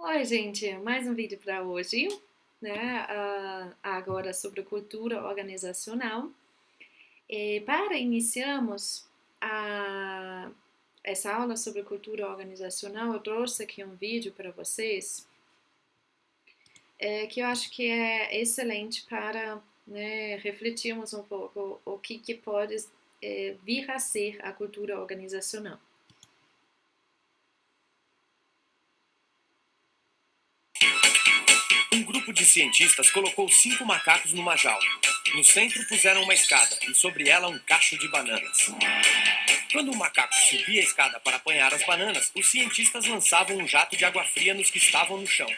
Oi, gente, mais um vídeo para hoje, né? Agora sobre cultura organizacional. Para iniciarmos essa aula sobre cultura organizacional, eu trouxe aqui um vídeo para vocês que eu acho que é excelente para, né, refletirmos um pouco o que pode vir a ser a cultura organizacional. Um grupo de cientistas colocou 5 macacos numa jaula. No centro puseram uma escada e sobre ela um cacho de bananas. Quando o macaco subia a escada para apanhar as bananas, os cientistas lançavam um jato de água fria nos que estavam no chão.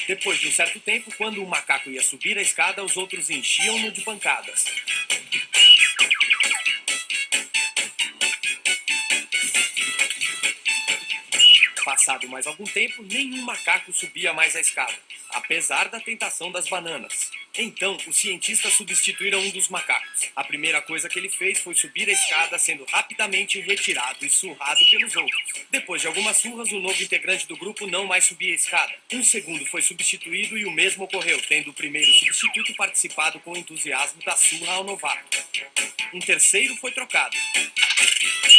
Depois de um certo tempo, quando o macaco ia subir a escada, os outros enchiam-no de pancadas. Passado mais algum tempo, nenhum macaco subia mais a escada, apesar da tentação das bananas. Então, os cientistas substituíram um dos macacos. A primeira coisa que ele fez foi subir a escada, sendo rapidamente retirado e surrado pelos outros. Depois de algumas surras, o novo integrante do grupo não mais subia a escada. Um segundo foi substituído e o mesmo ocorreu, tendo o primeiro substituto participado com entusiasmo da surra ao novato. Um terceiro foi trocado.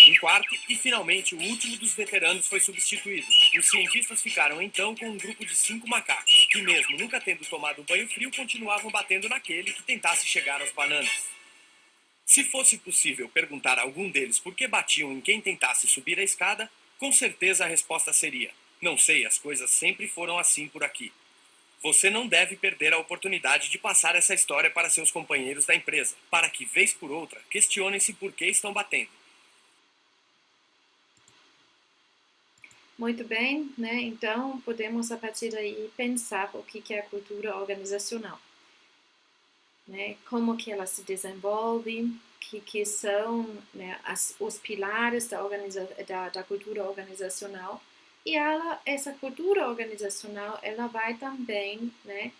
Um quarto e, finalmente, o último dos veteranos foi substituído. Os cientistas ficaram, então, com um grupo de 5 macacos, que mesmo nunca tendo tomado um banho frio, continuavam batendo naquele que tentasse chegar às bananas. Se fosse possível perguntar a algum deles por que batiam em quem tentasse subir a escada, com certeza a resposta seria: não sei, as coisas sempre foram assim por aqui. Você não deve perder a oportunidade de passar essa história para seus companheiros da empresa, para que, vez por outra, questionem-se por que estão batendo. Muito bem, né? Então podemos a partir daí pensar o que é a cultura organizacional, né? Como que ela se desenvolve, que são, né, os pilares da cultura organizacional. E essa cultura organizacional, ela vai também, né,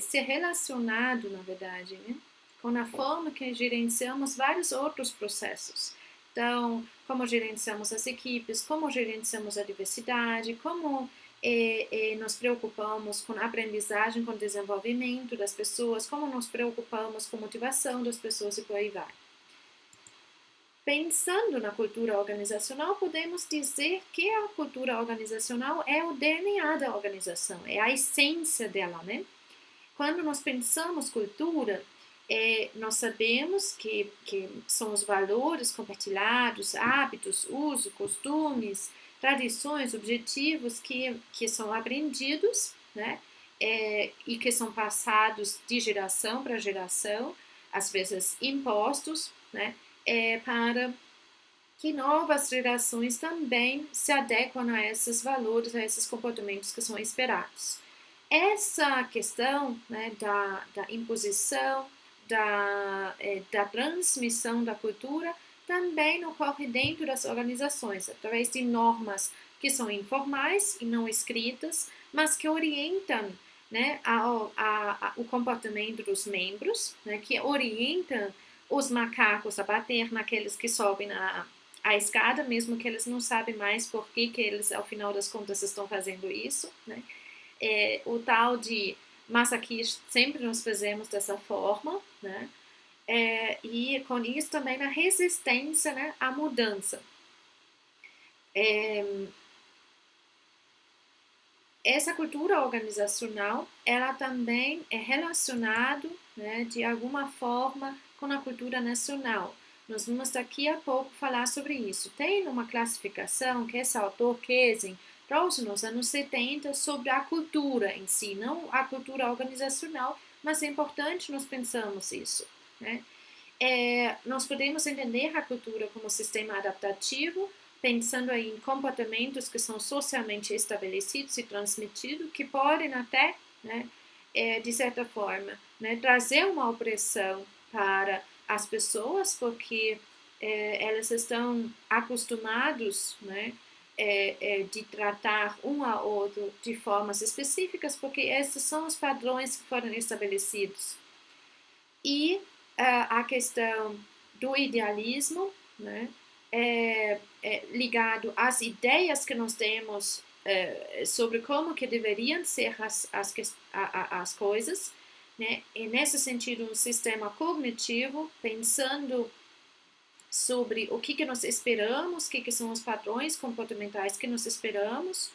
ser relacionado, na verdade, né, com a forma que gerenciamos vários outros processos. Então, como gerenciamos as equipes, como gerenciamos a diversidade, como nos preocupamos com a aprendizagem, com o desenvolvimento das pessoas, como nos preocupamos com a motivação das pessoas e por aí vai. Pensando na cultura organizacional, podemos dizer que a cultura organizacional é o DNA da organização, é a essência dela, né? Quando nós pensamos cultura, nós sabemos que são os valores compartilhados, hábitos, uso, costumes, tradições, objetivos que são aprendidos, né? E que são passados de geração para geração, às vezes impostos, né? Para que novas gerações também se adequem a esses valores, a esses comportamentos que são esperados. Essa questão, né, da imposição, da transmissão da cultura também ocorre dentro das organizações, através de normas que são informais e não escritas, mas que orientam, né, o comportamento dos membros, né, que orientam os macacos a bater naqueles que sobem a escada, mesmo que eles não sabem mais por que eles, ao final das contas, estão fazendo isso, né? O tal de, mas aqui sempre nos fazemos dessa forma, né? E com isso também a resistência, né, à mudança. Essa cultura organizacional, ela também é relacionada, né, de alguma forma com a cultura nacional. Nós vamos daqui a pouco falar sobre isso. Tem uma classificação que esse autor, Kesen, trouxe nos anos 70 sobre a cultura em si, não a cultura organizacional, mas é importante nós pensarmos isso, né? Nós podemos entender a cultura como sistema adaptativo, pensando aí em comportamentos que são socialmente estabelecidos e transmitidos, que podem até, né, de certa forma, né, trazer uma opressão para as pessoas, porque elas estão acostumados, né, de tratar um ao outro de formas específicas, porque esses são os padrões que foram estabelecidos. E a questão do idealismo, né, ligado às ideias que nós temos sobre como que deveriam ser as coisas, né, e nesse sentido um sistema cognitivo, pensando sobre o que nós esperamos, o que são os padrões comportamentais que nós esperamos,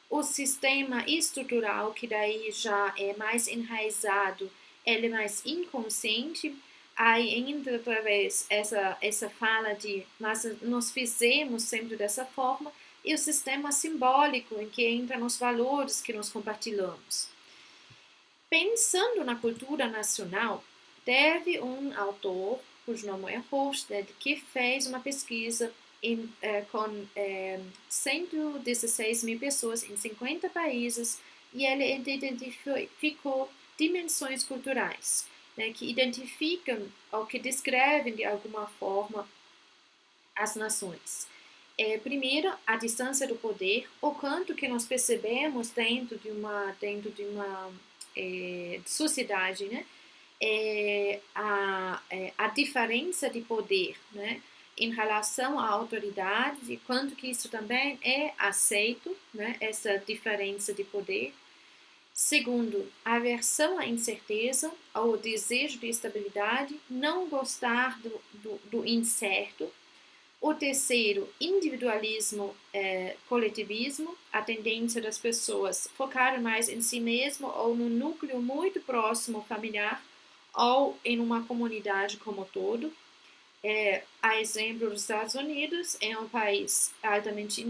o sistema estrutural, que daí já é mais enraizado, ele é mais inconsciente, aí entra através essa fala de mas nós fizemos sempre dessa forma, e o sistema simbólico, em que entram os valores que nós compartilhamos. Pensando na cultura nacional, teve um autor, cujo nome é Hofstede, que fez uma pesquisa com 116 mil pessoas em 50 países, e ele identificou dimensões culturais, né, que identificam ou que descrevem de alguma forma as nações. Primeiro, a distância do poder, o quanto que nós percebemos dentro de uma sociedade, né? A diferença de poder, né? Em relação à autoridade, e quanto que isso também é aceito, né? Essa diferença de poder. Segundo, a aversão à incerteza, ao desejo de estabilidade, não gostar do incerto. O terceiro, individualismo, coletivismo, a tendência das pessoas focarem mais em si mesmo ou no núcleo muito próximo familiar ou em uma comunidade como todo. A exemplo dos Estados Unidos, é um país altamente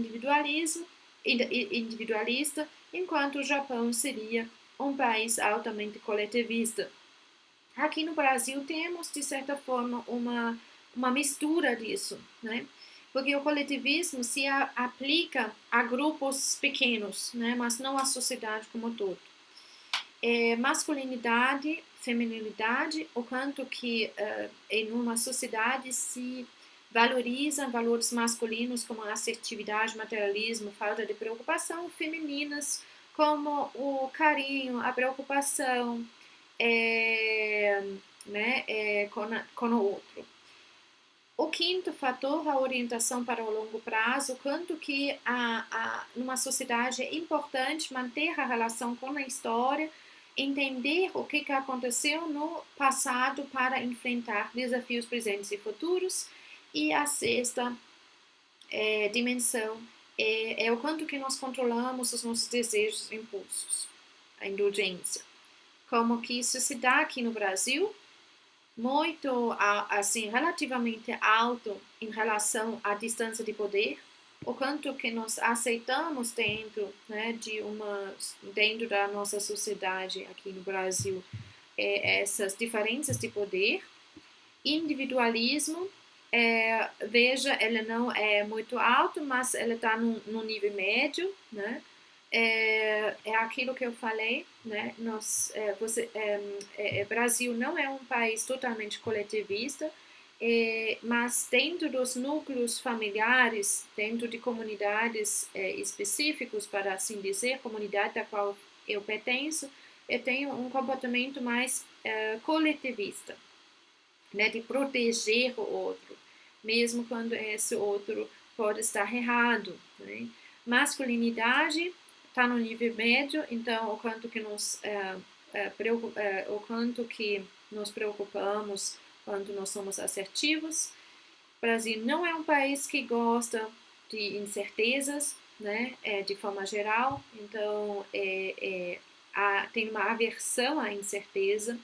individualista, enquanto o Japão seria um país altamente coletivista. Aqui no Brasil temos, de certa forma, uma mistura disso, né? Porque o coletivismo se aplica a grupos pequenos, né? Mas não à sociedade como um todo. Masculinidade, feminilidade, o quanto que em uma sociedade se valorizam valores masculinos como assertividade, materialismo, falta de preocupação, femininas como o carinho, a preocupação, com o outro. O quinto fator, a orientação para o longo prazo, quanto que numa sociedade é importante manter a relação com a história, entender o que aconteceu no passado para enfrentar desafios presentes e futuros. E a sexta dimensão é o quanto que nós controlamos os nossos desejos e impulsos, a indulgência. Como que isso se dá aqui no Brasil, muito, assim, relativamente alto em relação à distância de poder, o quanto que nós aceitamos dentro, né, dentro da nossa sociedade aqui no Brasil, essas diferenças de poder. Individualismo, veja, ele não é muito alto, mas ele está no nível médio, né? É aquilo que eu falei, né? Brasil não é um país totalmente coletivista, mas dentro dos núcleos familiares, dentro de comunidades específicos, para assim dizer, comunidade da qual eu pertenço, eu tenho um comportamento mais coletivista, né? De proteger o outro, mesmo quando esse outro pode estar errado, né? Masculinidade está no nível médio, então o quanto que nos preocupamos quando nós somos assertivos. O Brasil não é um país que gosta de incertezas, né, de forma geral, então tem uma aversão à incerteza.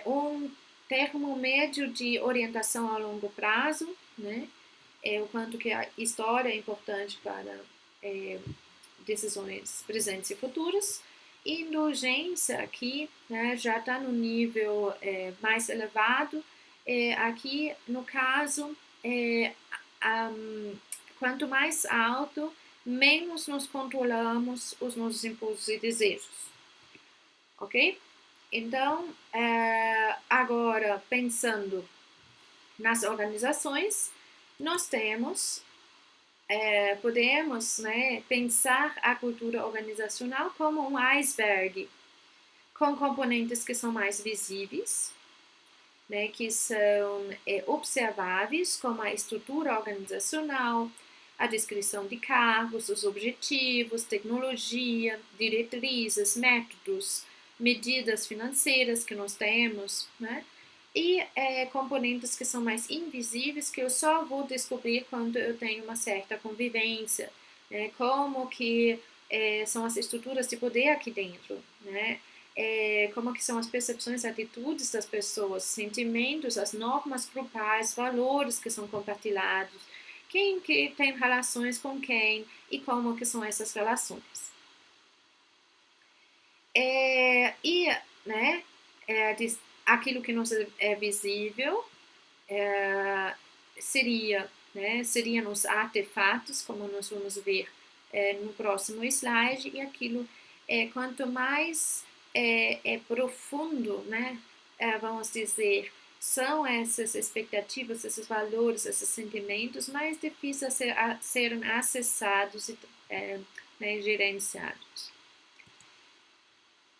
Um termo médio de orientação a longo prazo, né, o quanto que a história é importante para decisões presentes e futuras. E indulgência aqui, né, já está no nível mais elevado. Aqui, no caso, quanto mais alto, menos nós controlamos os nossos impulsos e desejos. ok? Então, agora, pensando nas organizações, nós podemos, né, pensar a cultura organizacional como um iceberg, com componentes que são mais visíveis, né, que são observáveis, como a estrutura organizacional, a descrição de cargos, os objetivos, tecnologia, diretrizes, métodos, medidas financeiras que nós temos, né? E componentes que são mais invisíveis, que eu só vou descobrir quando eu tenho uma certa convivência, né? Como que são as estruturas de poder aqui dentro, né? Como que são as percepções e atitudes das pessoas, sentimentos, as normas grupais, valores que são compartilhados, quem que tem relações com quem e como que são essas relações. E, né, aquilo que não é visível seriam os artefatos, como nós vamos ver no próximo slide, e aquilo quanto mais profundo, né, vamos dizer, são essas expectativas, esses valores, esses sentimentos, mais difíceis a serem acessados e né, gerenciados.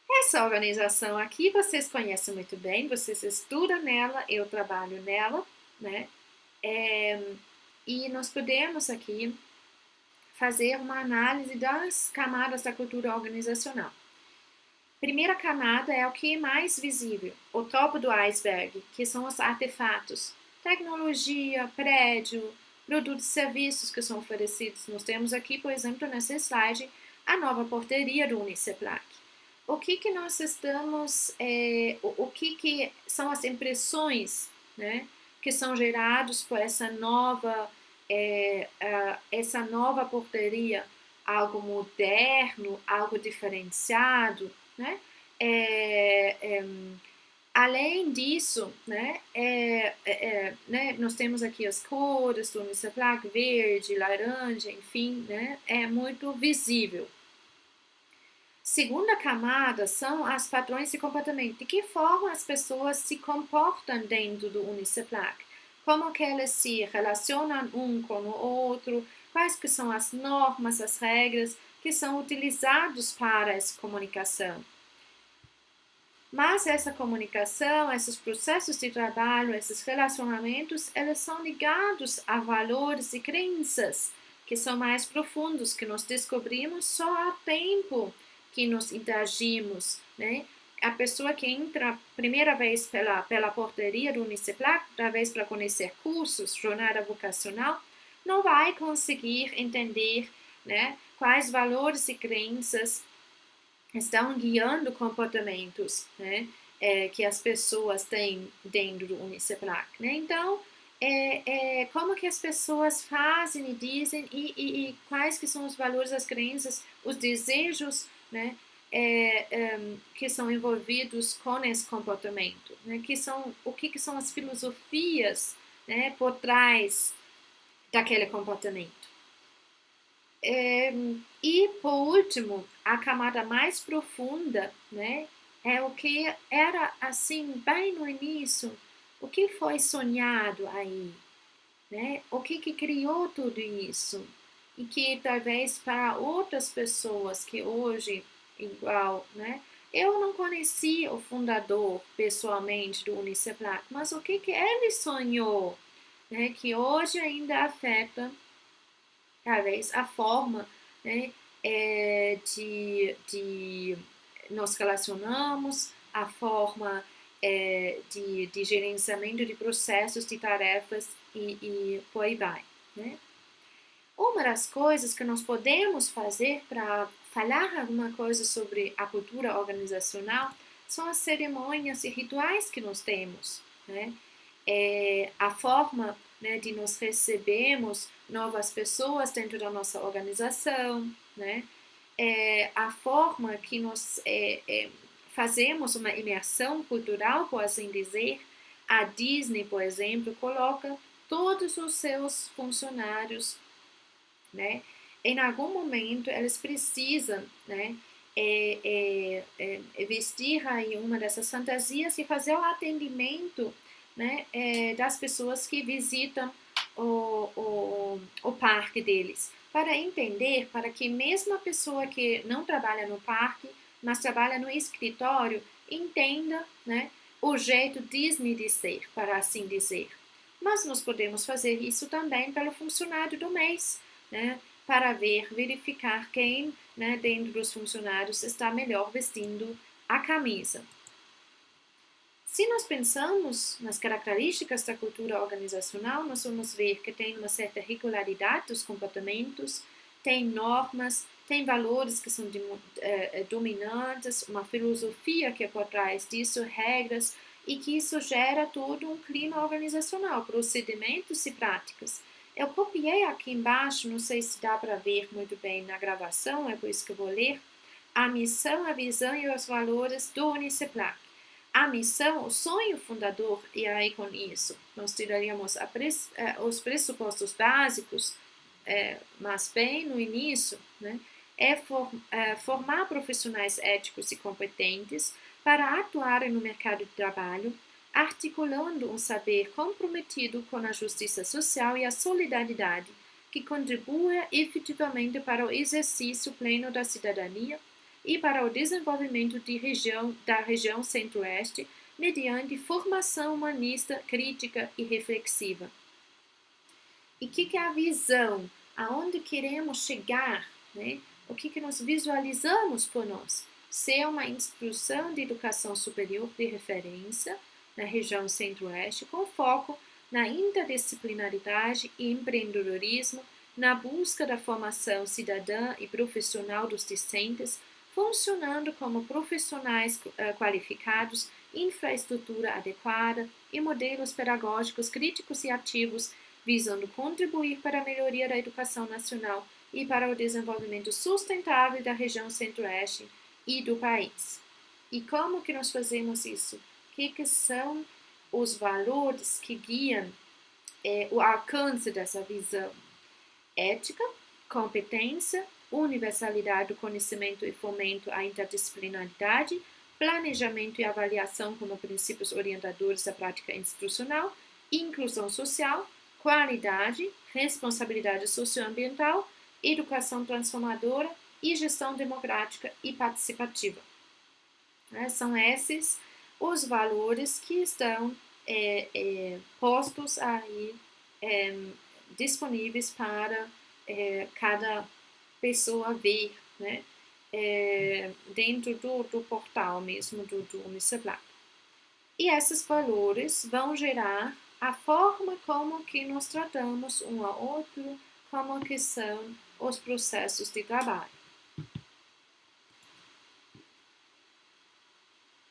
Essa organização aqui vocês conhecem muito bem, vocês estudam nela, eu trabalho nela, né? E nós podemos aqui fazer uma análise das camadas da cultura organizacional. Primeira camada é o que é mais visível, o topo do iceberg, que são os artefatos, tecnologia, prédio, produtos e serviços que são oferecidos. Nós temos aqui, por exemplo, nessa slide, a nova portaria do Uniceplac. O que nós estamos, o que são as impressões, né, que são gerados por essa nova portaria, algo moderno, algo diferenciado, né? Além disso, né, nós temos aqui as cores do Uniceplac, verde, laranja, enfim, né, é muito visível. Segunda camada são as padrões de comportamento. De que forma as pessoas se comportam dentro do Uniceplac? Como que elas se relacionam um com o outro? Quais que são as normas, as regras que são utilizados para essa comunicação? Mas essa comunicação, esses processos de trabalho, esses relacionamentos, eles são ligados a valores e crenças que são mais profundos, que nós descobrimos só há tempo que nos interagimos, né? A pessoa que entra a primeira vez pela portaria do Uniceplac, talvez para conhecer cursos, jornada vocacional, não vai conseguir entender, né, quais valores e crenças estão guiando comportamentos, né, que as pessoas têm dentro do Uniceplac, né? Então, como que as pessoas fazem e dizem e quais que são os valores, as crenças, os desejos, né, que são envolvidos com esse comportamento, né? O que são as filosofias, né, por trás daquele comportamento. E, por último, a camada mais profunda, né, é o que era, assim, bem no início, o que foi sonhado aí, né? O que criou tudo isso? E que talvez para outras pessoas que hoje, igual, né? Eu não conheci o fundador pessoalmente do Uniceplac, mas o que ele sonhou, né? Que hoje ainda afeta talvez a forma, né, de nos relacionamos, a forma de gerenciamento de processos, de tarefas e por aí vai, né? Uma das coisas que nós podemos fazer para falar alguma coisa sobre a cultura organizacional são as cerimônias e rituais que nós temos, né? A forma, né, de nos recebermos novas pessoas dentro da nossa organização, né? A forma que nós fazemos uma imersão cultural, por assim dizer. A Disney, por exemplo, coloca todos os seus funcionários, né? Em algum momento eles precisam, né, vestir aí uma dessas fantasias e fazer o atendimento, né, das pessoas que visitam o parque deles, para entender, para que mesmo a pessoa que não trabalha no parque, mas trabalha no escritório, entenda, né, o jeito Disney de ser, para assim dizer. Mas nós podemos fazer isso também pelo funcionário do mês, né, para verificar quem, né, dentro dos funcionários está melhor vestindo a camisa. Se nós pensamos nas características da cultura organizacional, nós vamos ver que tem uma certa regularidade dos comportamentos, tem normas, tem valores que são dominantes, uma filosofia que é por trás disso, regras, e que isso gera todo um clima organizacional, procedimentos e práticas. Eu copiei aqui embaixo, não sei se dá para ver muito bem na gravação, é por isso que eu vou ler, a missão, a visão e os valores do Uniceplac. A missão, o sonho fundador, e aí com isso nós tiraríamos os pressupostos básicos, mas bem no início, né, formar profissionais éticos e competentes para atuarem no mercado de trabalho, articulando um saber comprometido com a justiça social e a solidariedade, que contribua efetivamente para o exercício pleno da cidadania e para o desenvolvimento da região centro-oeste, mediante formação humanista, crítica e reflexiva. E o que é a visão? Aonde queremos chegar? Né? O que nós visualizamos por nós? Ser uma instituição de educação superior de referência na região centro-oeste, com foco na interdisciplinaridade e empreendedorismo, na busca da formação cidadã e profissional dos discentes, funcionando como profissionais qualificados, infraestrutura adequada e modelos pedagógicos críticos e ativos, visando contribuir para a melhoria da educação nacional e para o desenvolvimento sustentável da região centro-oeste e do país. E como que nós fazemos isso? O que são os valores que guiam o alcance dessa visão? Ética, competência, universalidade do conhecimento e fomento à interdisciplinaridade, planejamento e avaliação como princípios orientadores da prática institucional, inclusão social, qualidade, responsabilidade socioambiental, educação transformadora e gestão democrática e participativa. São esses os valores que estão postos aí, disponíveis para cada pessoa ver, né, dentro do portal mesmo do Uniceplac. E esses valores vão gerar a forma como que nós tratamos um ao outro, como que são os processos de trabalho.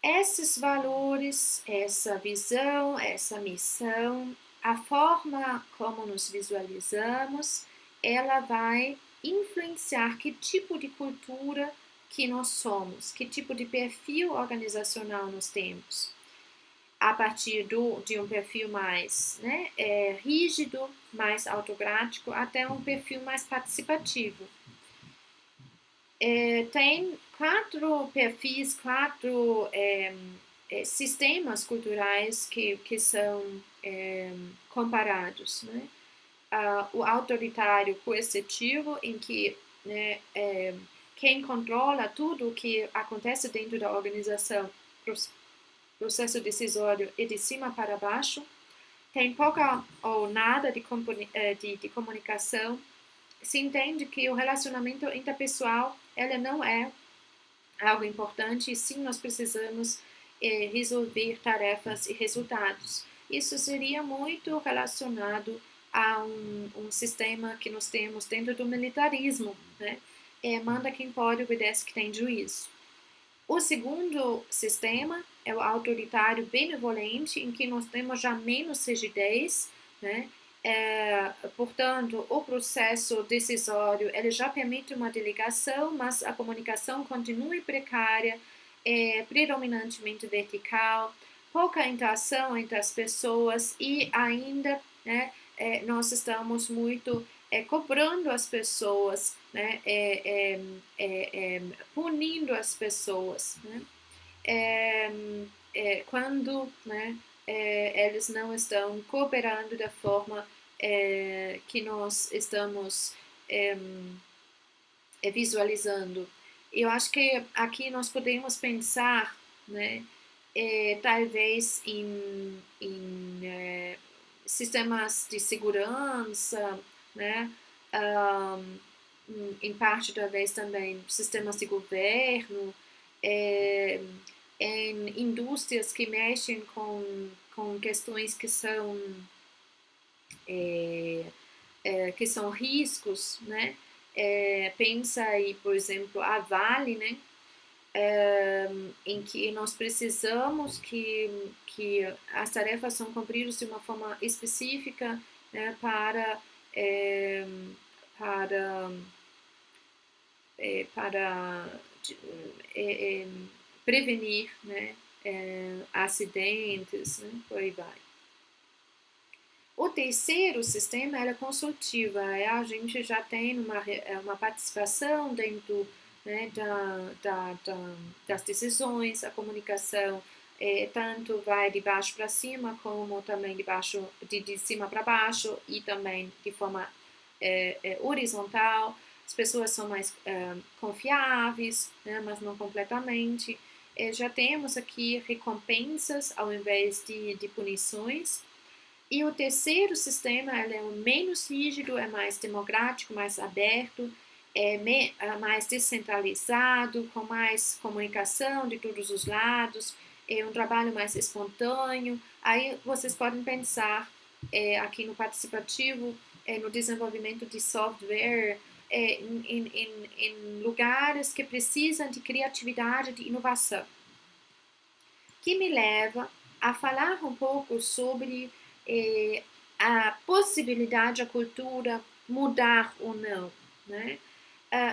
Esses valores, essa visão, essa missão, a forma como nos visualizamos, ela vai influenciar que tipo de cultura que nós somos, que tipo de perfil organizacional nós temos. A partir de um perfil mais, né, rígido, mais autocrático, até um perfil mais participativo. Tem 4 perfis, 4 sistemas culturais que são comparados, né? O autoritário coercitivo, em que, né, quem controla tudo o que acontece dentro da organização, processo decisório é de cima para baixo, tem pouca ou nada de comunicação, se entende que o relacionamento interpessoal ela não é algo importante, e sim nós precisamos resolver tarefas e resultados. Isso seria muito relacionado a um sistema que nós temos dentro do militarismo, né? Manda quem pode, obedece quem tem juízo. O segundo sistema é o autoritário benevolente, em que nós temos já menos rigidez, né? Portanto, o processo decisório ele já permite uma delegação, mas a comunicação continua precária, predominantemente vertical, pouca interação entre as pessoas e ainda, né, nós estamos muito cobrando as pessoas né, punindo as pessoas, né, quando, né, eles não estão cooperando da forma que nós estamos visualizando. Eu acho que aqui nós podemos pensar, né, talvez em sistemas de segurança, né, em parte talvez também sistemas de governo, em indústrias que mexem com questões que são riscos, né? Pensa aí, por exemplo, a Vale, né? Em que nós precisamos que as tarefas são cumpridas de uma forma específica, né, para, para prevenir, né, acidentes, né, por aí vai. O terceiro sistema é consultiva, a gente já tem uma participação dentro, né, das decisões, a comunicação tanto vai de baixo para cima, como também de cima para baixo e também de forma horizontal. As pessoas são mais confiáveis, né, mas não completamente. Já temos aqui recompensas ao invés de punições. E o terceiro sistema é o menos rígido, é mais democrático, mais aberto, é mais descentralizado, com mais comunicação de todos os lados, é um trabalho mais espontâneo. Aí vocês podem pensar aqui no participativo, no desenvolvimento de software, em lugares que precisam de criatividade, de inovação. Que me leva a falar um pouco sobre a possibilidade da cultura mudar ou não, né?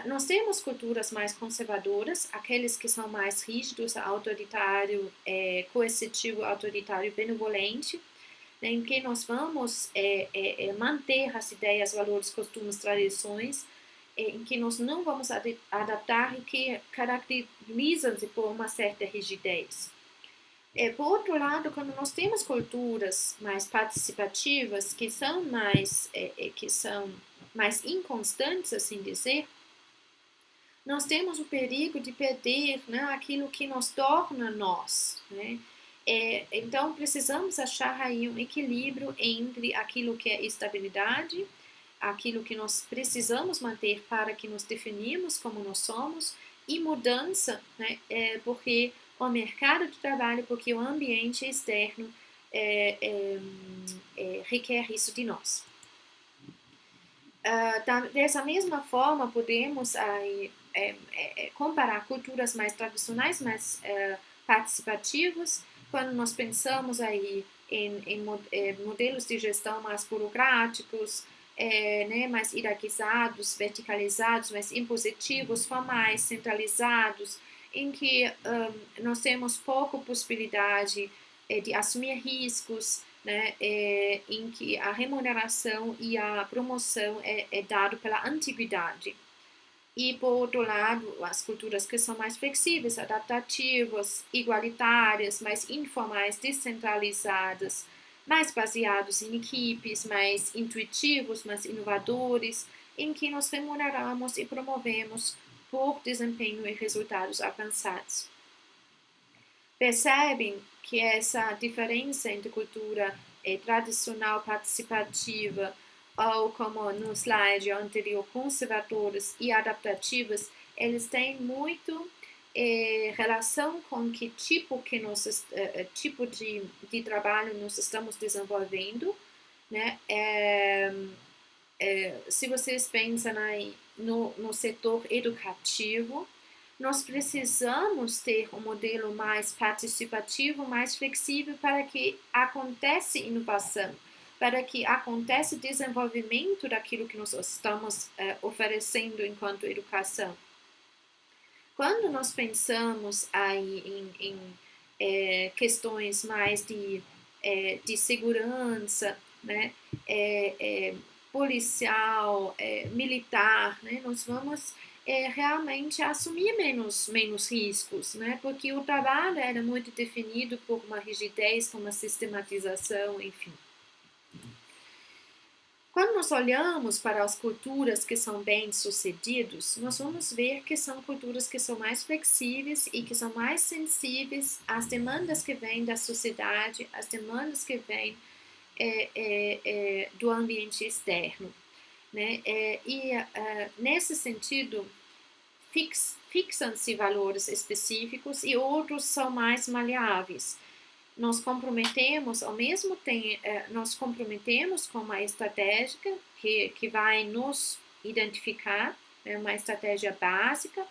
Nós temos culturas mais conservadoras, aqueles que são mais rígidos, autoritário, coercitivo, autoritário, benevolente, né, em que nós vamos manter as ideias, valores, costumes, tradições, em que nós não vamos adaptar e que caracterizam-se por uma certa rigidez. Por outro lado, quando nós temos culturas mais participativas, que são mais inconstantes, assim dizer, nós temos o perigo de perder, né, aquilo que nos torna nós, né? Então, precisamos achar aí um equilíbrio entre aquilo que é estabilidade, aquilo que nós precisamos manter para que nos definimos como nós somos, e mudança, né, porque o mercado de trabalho, porque o ambiente externo requer isso de nós. Dessa mesma forma, podemos comparar culturas mais tradicionais, mais participativas, quando nós pensamos aí em modelos de gestão mais burocráticos, né, mais hierarquizados, verticalizados, mais impositivos, formais, centralizados, em que nós temos pouca possibilidade de assumir riscos, né, em que a remuneração e a promoção é dado pela antiguidade. E, por outro lado, as culturas que são mais flexíveis, adaptativas, igualitárias, mais informais, descentralizadas, mais baseados em equipes, mais intuitivos, mais inovadores, em que nós remuneramos e promovemos por desempenho e resultados alcançados. Percebem que essa diferença entre cultura tradicional participativa ou, como no slide anterior, conservadoras e adaptativas, eles têm muito relação com que tipo de trabalho nós estamos desenvolvendo, né? Se vocês pensam aí no setor educativo, nós precisamos ter um modelo mais participativo, mais flexível para que aconteça inovação, para que aconteça desenvolvimento daquilo que nós estamos oferecendo enquanto educação. Quando nós pensamos aí em questões mais de segurança, né, policial, militar, né? Nós vamos realmente assumir menos riscos, né? Porque o trabalho era muito definido por uma rigidez, por uma sistematização, enfim. Quando nós olhamos para as culturas que são bem-sucedidas, nós vamos ver que são culturas que são mais flexíveis e que são mais sensíveis às demandas que vêm da sociedade, às demandas que vêm do ambiente externo. Né? Nesse sentido, fixam-se valores específicos e outros são mais maleáveis. Nós comprometemos, ao mesmo tempo, nós comprometemos com uma estratégia que vai nos identificar, uma estratégia básica,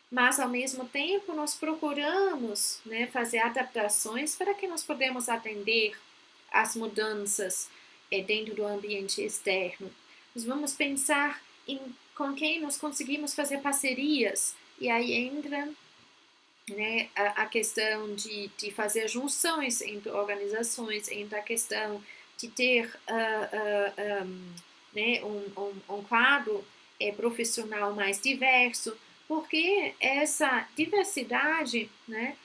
mas ao mesmo tempo nós procuramos, né, fazer adaptações para que nós podemos atender às mudanças dentro do ambiente externo. Nós vamos pensar com quem nós conseguimos fazer parcerias, e aí entra, né, a questão de fazer junções entre organizações, entra a questão de ter né, um quadro profissional mais diverso, porque essa diversidade, né,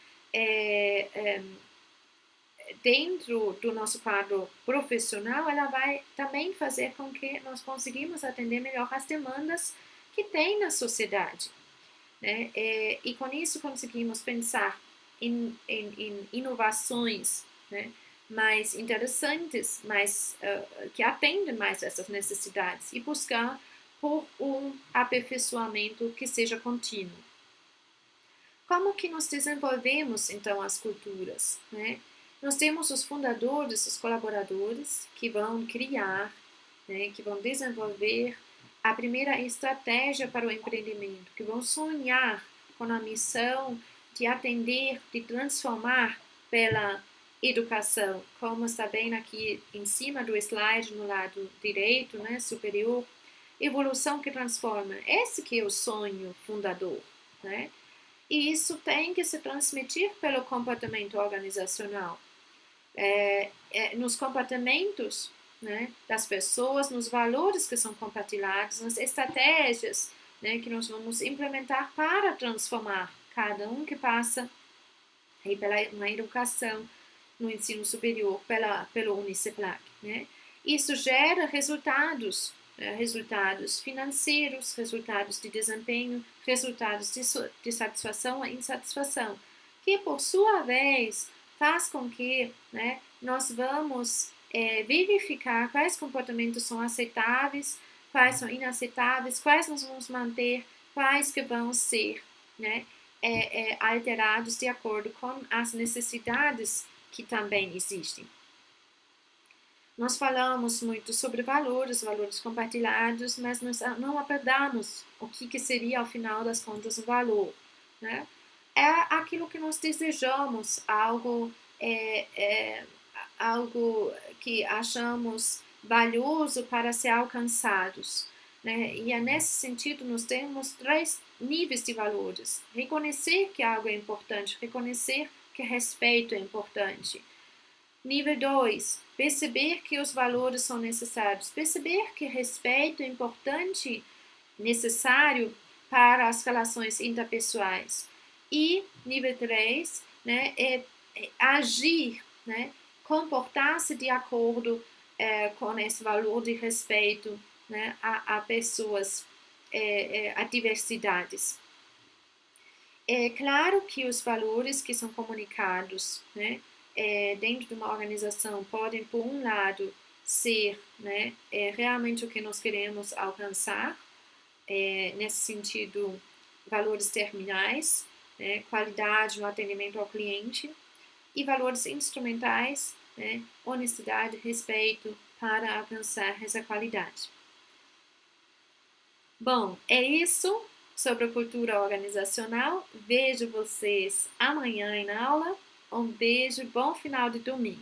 dentro do nosso quadro profissional, ela vai também fazer com que nós conseguimos atender melhor as demandas que tem na sociedade. Né? E com isso conseguimos pensar em inovações, né, mais interessantes, que atendem mais essas necessidades e buscar por um aperfeiçoamento que seja contínuo. Como que nós desenvolvemos, então, as culturas? Né? Nós temos os fundadores, os colaboradores, que vão criar, né, que vão desenvolver a primeira estratégia para o empreendimento, que vão sonhar com a missão de atender, de transformar pela educação, como está bem aqui em cima do slide, no lado direito, né, superior, evolução que transforma. Esse que é o sonho fundador, né? E isso tem que se transmitir pelo comportamento organizacional. Nos comportamentos, né, das pessoas, nos valores que são compartilhados, nas estratégias, né, que nós vamos implementar para transformar cada um que passa aí na educação, no ensino superior, pelo Uniceplac. Né? Isso gera resultados financeiros, resultados de desempenho, resultados de satisfação e insatisfação, que por sua vez faz com que, né, nós vamos verificar quais comportamentos são aceitáveis, quais são inaceitáveis, quais nós vamos manter, quais que vão ser, né, alterados de acordo com as necessidades que também existem. Nós falamos muito sobre valores compartilhados, mas nós não abordamos o que seria, ao final das contas, um valor. Né? É aquilo que nós desejamos, algo que achamos valioso para ser alcançados. Né? E nesse sentido, nós temos 3 níveis de valores. Reconhecer que algo é importante, reconhecer que respeito é importante. Nível 2, perceber que os valores são necessários, perceber que respeito é importante, necessário para as relações interpessoais. E nível 3, né, agir, né, comportar-se de acordo com esse valor de respeito, né, a pessoas, a diversidades. É claro que os valores que são comunicados, né, dentro de uma organização podem, por um lado, ser, né, realmente o que nós queremos alcançar, nesse sentido, valores terminais, né, qualidade no atendimento ao cliente, e valores instrumentais, né, honestidade, respeito, para alcançar essa qualidade. Bom, é isso sobre a cultura organizacional. Vejo vocês amanhã na aula. Um beijo, bom final de domingo.